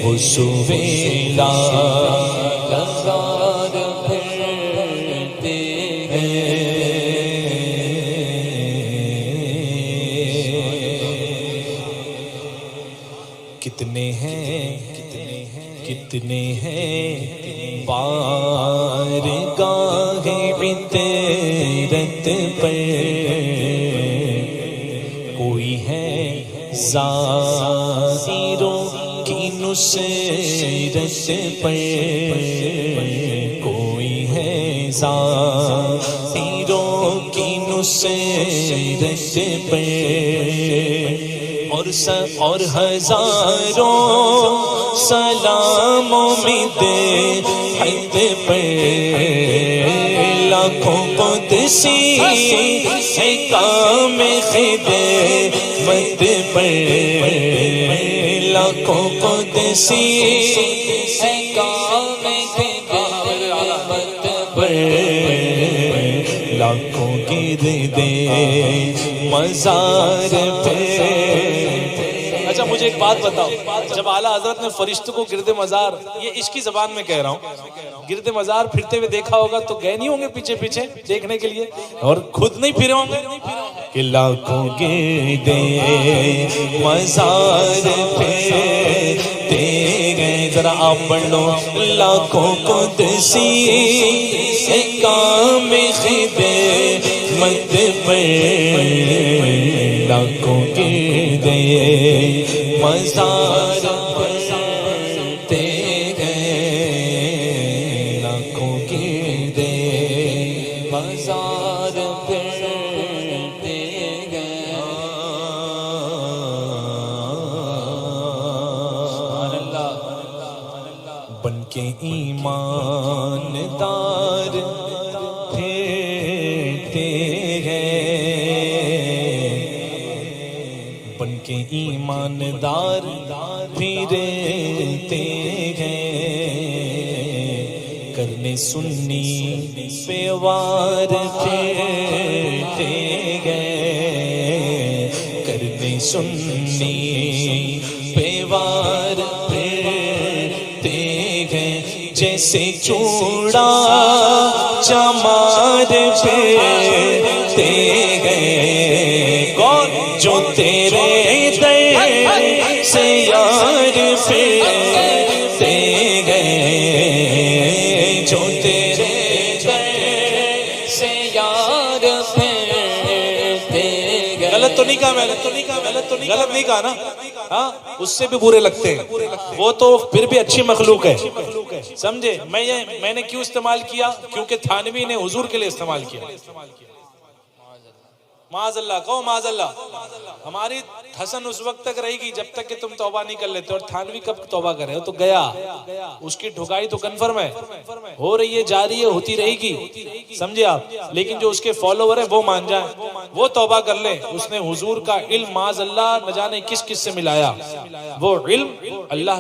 وہ سویلا لگار پھرتے کتنے ہیں بارگاہ عطرت پر کوئی ہے زائروں کی نصرت پر کوئی ہے زائروں کی نصرت پر اور ہزاروں سلام امید حد پر لاکھوں قدسی ہے کام خدمت پر لاکھوں قدسی ہے کام خدمت پر لاکھوں گردے مزار پہ۔ اچھا مجھے ایک بات بتاؤ، جب اعلیٰ حضرت نے فرشتوں کو گرد مزار، یہ عشق کی زبان میں کہہ رہا ہوں، گرد مزار پھرتے ہوئے دیکھا ہوگا تو گئے نہیں ہوں گے پیچھے پیچھے دیکھنے کے لیے، اور خود نہیں پھرے ہوں گے کہ لاکھوں گرد مزار پھرتے گئے۔ ذرا آپ پڑھ لو، لاکھوں قدسی ہے کام خدمت پر لاکھوں گرد مزار پھرتے گئے، لاکھوں گرد مزار پھرتے گئے۔ بن کے ایماندار پھرتے گئے، بن کے ایماندار پھرتے گئے، کرنے سنی پہ وار پھرتے گئے، کرنے سنی پہ وار پھرتے گئے، جیسے چوڑا چمار پھرتے گئے۔ کون؟ جو تیرے در سے یار پھرتے گئے، جو تیرے در سے یار پھرتے گئے۔ غلط تو نہیں کہا میں نے؟ غلط نہیں کہا نا؟ ہاں اس سے بھی برے لگتے ہیں، وہ تو پھر بھی اچھی مخلوق ہے، سمجھے؟ میں نے کیوں استعمال کیا؟ کیونکہ تھانوی نے حضور کے لیے استعمال کیا۔ معاذ اللہ کہو معاذ اللہ۔ ہماری حسن اس وقت تک رہے گی جب تک کہ تم توبہ نہیں کر لیتے، اور تھانوی کب توبہ کرے ہو تو گیا، اس کی ٹھکائی تو کنفرم ہے، ہو رہی ہے، جاری ہے، ہوتی رہے گی، سمجھے آپ؟ لیکن جو اس کے فالوور ہیں وہ مان جائیں، وہ توبہ کر لیں۔ اس نے حضور کا علم معاذ اللہ نہ جانے کس کس سے ملایا، وہ علم اللہ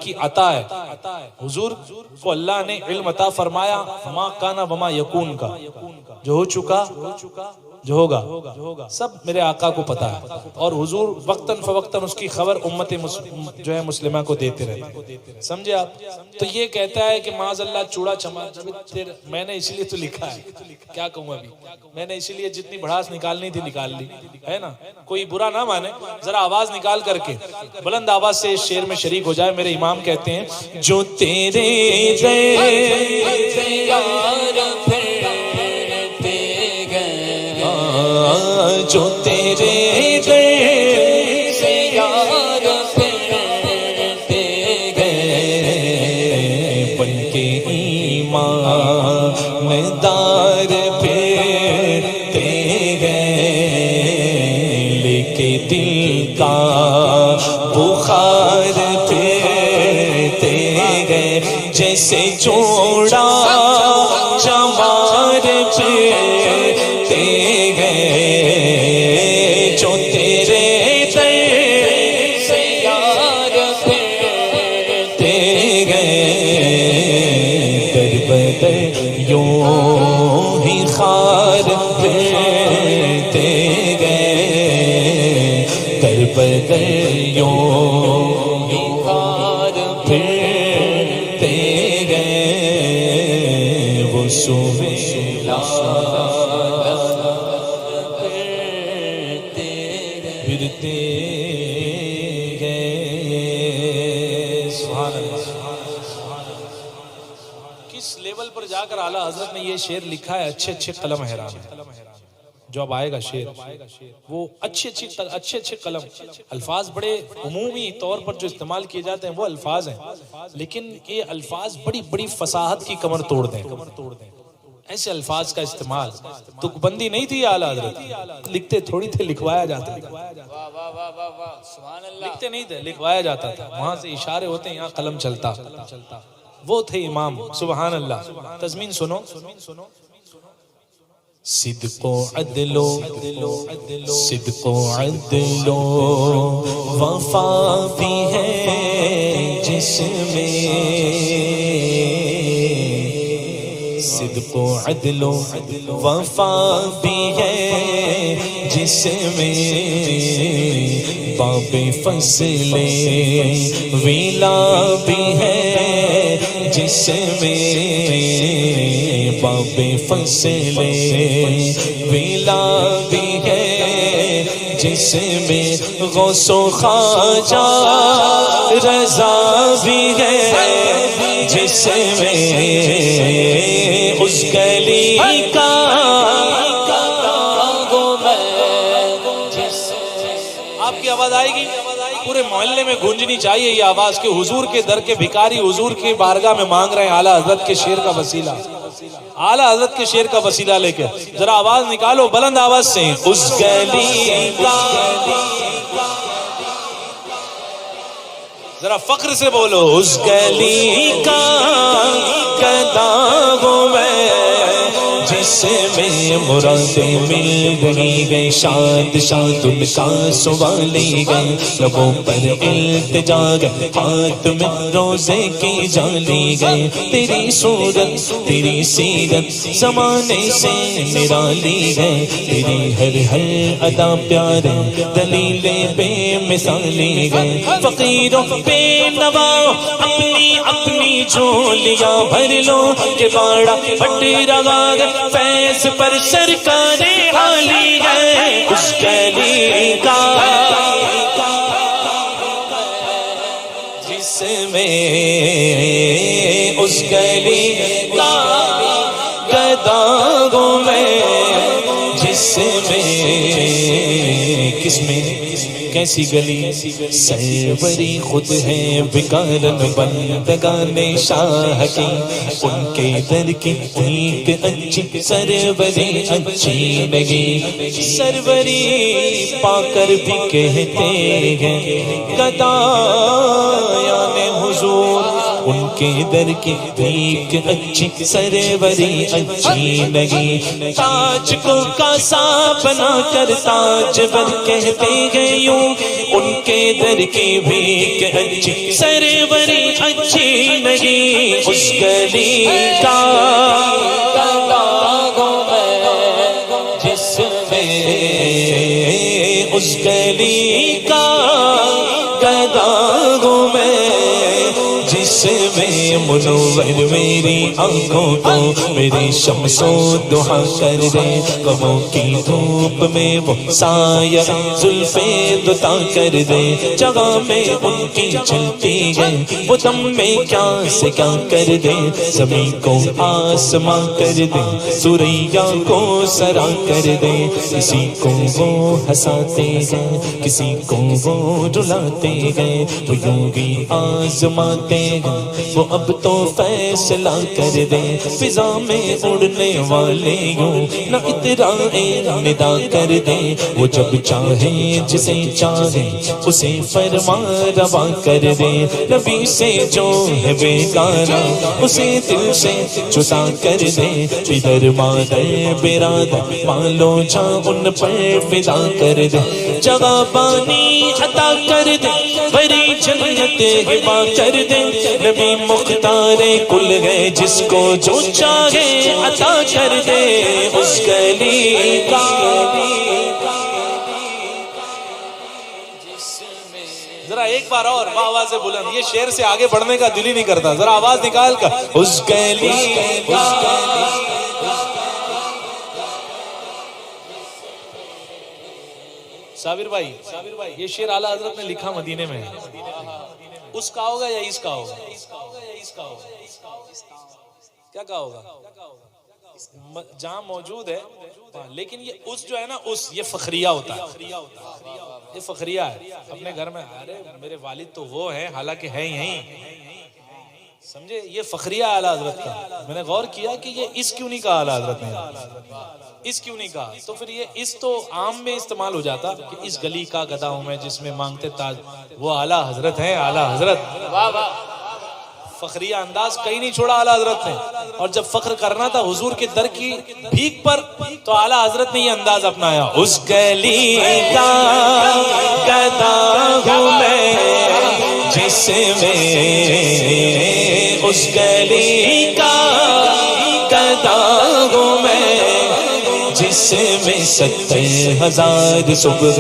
کی عطا ہے۔ حضور کو اللہ نے علم عطا فرمایا، ما کانا وما یکون کا، جو ہو چکا جو ہوگا سب میرے آقا کو پتا ہے، اور حضور وقتاً فوقتاً اس کی خبر امت جو ہے مسلمہ کو دیتے رہے، سمجھے آپ؟ تو یہ کہتا ہے کہ معاذ اللہ چوڑا چما، میں نے اس لیے تو لکھا ہے، کیا کہوں ابھی، میں نے اس لیے جتنی بڑھاس نکالنی تھی نکال لی ہے نا، کوئی برا نہ مانے، ذرا آواز نکال کر کے بلند آواز سے اس شعر میں شریک ہو جائے۔ میرے امام کہتے ہیں، جو تیرے جو تیرے در سے یار پھرتے گئے، بن کے ایماندار پھرتے گئے، لے کے دل کا بخار پھرتے گئے، جیسے جوڑا چمار پھرتے گئے، جو تیرے در سے یار پھرتے گئے، در بدر یوں ہی خار پھرتے گئے، در بدر یوں ہی خار پھرتے گئے. سبحان اللہ. کس لیول پر جا کر اعلیٰ حضرت نے یہ شعر لکھا ہے. اچھے اچھے قلم حیران ہے. جو اب آئے گا شعر وہ اچھے اچھے قلم. الفاظ بڑے عمومی طور پر جو استعمال کیے جاتے ہیں وہ الفاظ ہیں، لیکن یہ الفاظ بڑی بڑی فصاحت کی کمر توڑ دیں. ایسے الفاظ کا استعمال تک بندی نہیں تھی اعلیٰ حضرت. لکھتے تھوڑی تھے، لکھوایا جاتا تھا. لکھتے نہیں تھے، لکھوایا جاتا تھا. وہاں سے اشارے ہوتے ہیں، یہاں قلم چلتا. وہ تھے امام. سبحان اللہ. تضمین سنو. صدق و عدل وفا بھی ہے جس میں. صدق و عدل وفا بھی ہے جس میں. باب فضل ویلا بھی ہے جس میں. باب فضل ویلا بھی ہے جس میں. غوث و خواجہ رضا بھی ہے جس میں. اس گلی کا آپ کی آواز آئے گی، پورے محلے میں گونجنی چاہیے یہ آواز کہ حضور کے در کے بھکاری حضور کی بارگاہ میں مانگ رہے ہیں اعلیٰ حضرت کے شعر کا وسیلہ. اعلیٰ حضرت کے شعر کا وسیلہ لے کے ذرا آواز نکالو بلند آواز سے. اس گلی کا، ذرا فخر سے بولو. اس گلی کا گدا ہوں میں جس میں مرادیں مل رہی گئے. شاد شاد ان کا سوالی گئے. لبوں پر التجا گئے، ہاتھ میں روزے کی جالی گئے. تیری صورت تیری سیرت زمانے سے نرالی گئے. تیری ہر ہر ادا پیارے دلیلیں بے مثالی گئے. فقیروں بے نوا اپنی اپنی جھولیاں بھر لو کہ باڑا پھٹ رہا ہے. فیض پر سرکار عالی ہے. اس گلی کا جس میں، اس گلی کا گدا ہوں میں جس میں. کس میں؟ کیسی گلی؟ سروری خود ہے بکارن بندگان شاہ کی. ان کے در کی ایک اچھی سروری اچھی لگی. سروری پا کر بھی کہتے ہیں گدا یعنی حضور. ان کے در کی ایک اچھی سروری اچھی لگی. تاج کو کاسا بنا کر تاج ور کہتے ہیں یوں. ان کے در کی بھی اچھی سروری اچھی لگی. اس گلی کا جس میں، اس گلی کا گدا ہوں میں جس میں. منور میری آنکھوں کو میری شمس و دعا کر دے. غموں کی دھوپ میں وہ سایہ زلفیں دتا کر دے. جگہ میں ان کی چلتی ہے وہ دم میں کیا سے کیا کر دے. زمین کو آسماں کر دے، سوریا کو سرا کر دے. کسی کو وہ ہنساتے ہیں، کسی کو وہ رلاتے ہیں. وہ یوں ہی آزماتے ہیں، وہ اب تو فیصلہ کر دے. فضا میں اڑنے والے یوں نہ اترائے ندا کر دے. وہ جب چاہے جسے چاہے اسے فرما روا کر دے. نبی سے جو ہے بیگانہ اسے دل سے جدا کر دے. ادھر مادر برادر مالو جا ان پر فدا کر دے. جگہ بانی عطا کر دے، بڑی جنت ہبا کر دے. نبی مختار کل ہے جس کو جو چاہے عطا کر دے. اس گلی کا ذرا ایک بار اور آواز بلند. یہ شعر سے آگے بڑھنے کا دل ہی نہیں کرتا. ذرا آواز نکال کر. اس گلی صابر بھائی یہ شعر اعلیٰ حضرت نے لکھا مدینے میں ہے، اس کا ہوگا یا اس کا ہوگا؟ کیا کہا ہوگا؟ جہاں موجود ہے، لیکن یہ اس جو ہے نا، اس یہ فخریہ ہوتا ہے، یہ فخریہ ہے اپنے گھر میں، ارے میرے والد تو وہ ہیں حالانکہ ہے یہیں، سمجھے؟ یہ فخریہ اعلیٰ حضرت کا۔ میں نے غور کیا کہ یہ اس کیوں نہیں کہا اعلیٰ حضرت نے، اس کیوں نہیں کہا؟ تو پھر یہ اس تو عام میں استعمال ہو جاتا کہ اس گلی کا گدا ہوں میں جس میں مانگتے تاج، وہ اعلیٰ حضرت ہیں، اعلیٰ حضرت۔ فخریہ انداز کہیں نہیں چھوڑا اعلیٰ حضرت نے، اور جب فخر کرنا تھا حضور کے در کی بھیک پر تو اعلیٰ حضرت نے یہ انداز اپنایا، اس گلی کا گدا ہوں میں جس میں، اس گلی کا گدا ہوں میں جس میں 70,000 صبح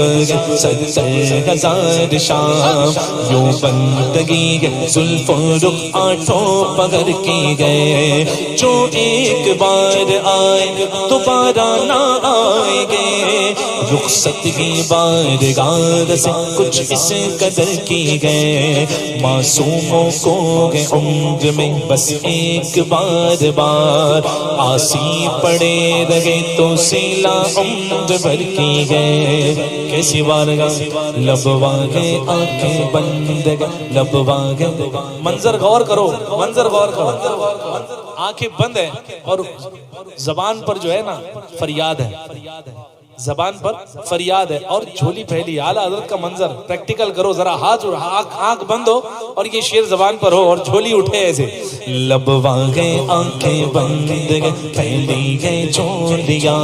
70,000 شام، یوں بندگی زلف و رخ آنکھوں پکڑ کی گئے، جو ایک بار آئے دوبارہ نہ آئیں گے، رخصت کی بارگاہ سے کچھ اس قدر کی گئے، معصوموں کو گئے عمر میں بس ایک بار آسی پڑے رہے تو سیلا عمر بھر کی گئے، کیسی بارگاہ، لب واگے آنکھیں بند گئے، لب واگے، منظر غور کرو، منظر غور کرو، آنکھیں بند ہیں اور زبان پر جو ہے نا فریاد ہے، زبان پر فریاد ہے اور جھولی پھیلی۔ اعلیٰ حضرت کا منظر پریکٹیکل کرو ذرا، ہاتھ اور آنکھ بند ہو اور یہ شعر زبان پر ہو اور جھولی اٹھے ایسے، لب واگے آنکھیں بند گئے پھیلی گئے جھولیاں،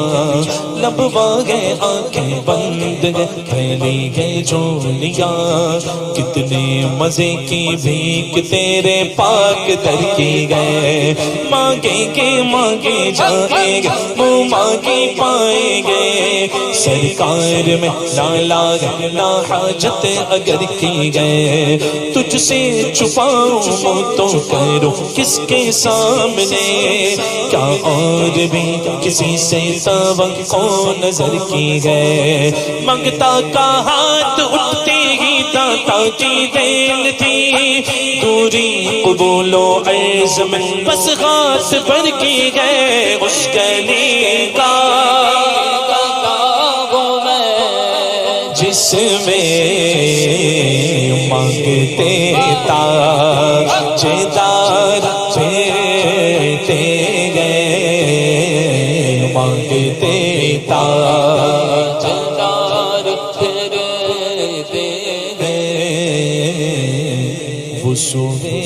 لب واگے آنکھیں بند گئے پھیلی گئے جھولیاں، کتنے مزے کی بھیک تیرے پاک در کی گئے، مانگیں گے مانگے جائیں گے وہ مانگے پائیں گے، سرکار میں لا حاجت اگر کی گئے، تجھ سے چھپاؤں تو کرو کس کے سامنے، کیا اور بھی کسی سے توقع نظر کی گئے، منگتا کا ہاتھ اٹھتے ہی داتا کی دین تھی، دوری قبول و عز میں بس ہاتھ بھر کی گئے، اس گلی کا جس میں مانگتے تاجدار پھرتے گئے، مانگتے تاجدار پھرتے گئے، وہ سوے